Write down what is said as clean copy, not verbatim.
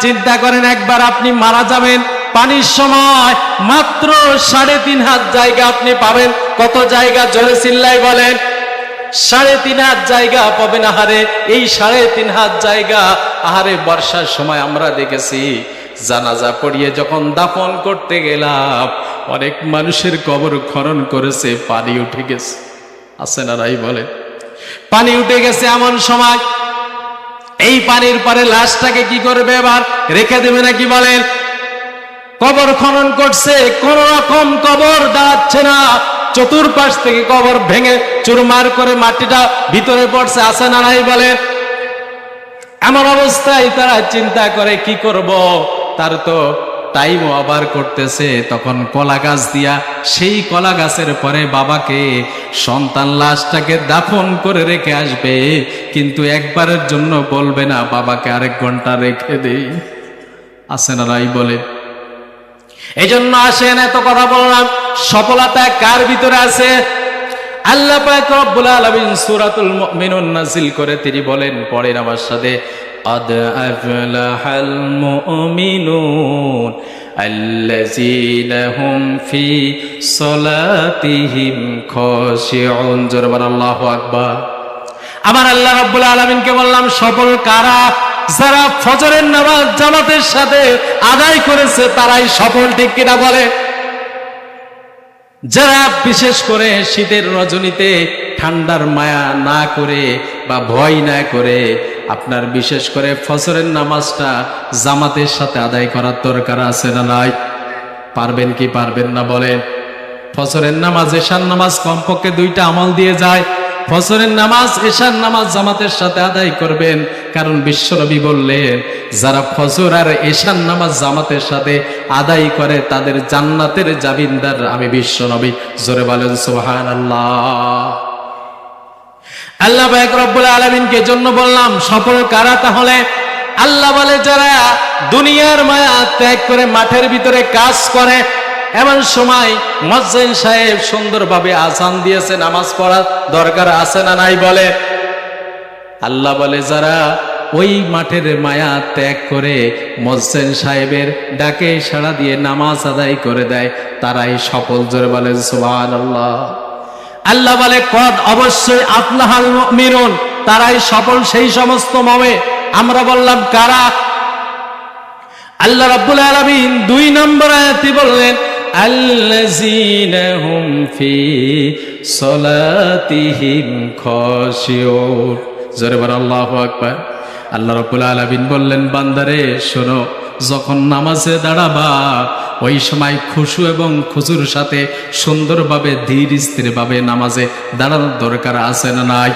চিন্তা করেন, একবার আপনি মারা যাবেন, পানির সময় মাত্র 3.5 হাত জায়গা আপনি পাবেন। কত জায়গা জোরে চিল্লাই বলেন? 3.5 হাত জায়গা পাবেন। আহারে এই 3.5 হাত জায়গা, আহারে বর্ষার সময় আমরা দেখেছি জানাজা পড়িয়ে যখন দাফন করতে গেলাম, অনেক মানুষের কবর খনন করেছে, পানি উঠে গেছে। আছে না নাই বলে? পানি উঠে গেছে এমন সময় এই পানির পরে লাশটাকে কি করবে? এবার রেখে দেবে নাকি বলেন? কবর খনন করছে, কোন রকম কবর দাঁড়াচ্ছে না, চতুর্পাশ থেকে কবর ভেঙে চুরমার করে মাটিটা ভিতরে পড়ছে। আছে না নাই বলেন? এমন অবস্থায় তারা চিন্তা করে কি করব, তার তো টাইম ওভার করতেছে। তখন কলা গাছ দিয়া, সেই কলা গাছের পরে বাবাকে সন্তান লাশটাকে দাফন করে রেখে আসবে, কিন্তু একবারের জন্য বলবে না বাবাকে আরেক ঘন্টা রেখে দেই। আছে না নাই বলে? এই জন্য আসেন, এত কথা বললাম, সফলতা কার ভিতরে আছে? আল্লাহ পাক রব্বুল আলামিন সূরাতুল মুমিনুন নাযিল করে তিনি বলেন, পড়েন আমার সাথে, قد أفلح المؤمنون الذين هم في صلاتهم خاشعون। জোরে আল্লাহু আকবার। আমার আল্লাহ রাব্বুল আলামিনকে বললাম, সফল কারা? যারা ফজরের নামাজ জামাতের সাথে আদায় করেছে তারাই সফল, ঠিক কিনা বলে? যারা বিশেষ করে শীতের রজনীতে ঠান্ডার মায়া না করে বা ভয় না করে আপনার বিশেষ করে ফজরের নামাজটা জামাতের সাথে আদায় করার দরকার আছে না নাই? পারবেন কি পারবেন না বলেন? ফজরের নামাজ এশার নামাজ কমপক্ষে 2টা আমল দিয়ে যায়। ফজরের নামাজ এশার নামাজ জামাতের সাথে আদায় করবেন, কারণ বিশ্বনবী বললেন যারা ফজর আর এশার নামাজ জামাতের সাথে আদায় করে তাদের জান্নাতের জামিনদার আমি বিশ্বনবী। জোরে বলেন সুবহানাল্লাহ। আল্লাহ পাক রব্বুল আলামিনকে জন্য বললাম সফল কারা? তাহলে আল্লাহ বলে যারা দুনিয়ার মায়া ত্যাগ করে মাঠের ভিতরে কাজ করে। এমন সময় মুয়াজ্জিন সাহেব সুন্দরভাবে আযান দিয়েছে, নামাজ পড়ার দরকার আছে না নাই বলে? আল্লাহ বলে যারা ওই মাঠের মায়া ত্যাগ করে মুয়াজ্জিন সাহেবের ডাকে সাড়া দিয়ে নামাজ আদায় করে দেয় তারাই সফল। জোরে বলেন সুবহানাল্লাহ। আল্লাহ বলে কদ অবশ্যই আফলাহাল মুমিনুন, তারাই সফল সেই সমস্ত মুমিন। আমরা বললাম কারা? আল্লাহ রাব্বুল আলামিন 2 নম্বর আয়াতে বললেন আল্লাযীনা হুম ফি সলাতিহিম খাশিউন। জোরে বল আল্লাহু আকবার। আল্লাহ রাব্বুল আলামিন বললেন বান্দারে শোনো, যখন নামাজে দাঁড়াবা ওই সময় খুশু এবং খুজুর সাথে সুন্দরভাবে ধীর স্থিরভাবে নামাজে দাঁড়ানোর দরকার আছে না নাই?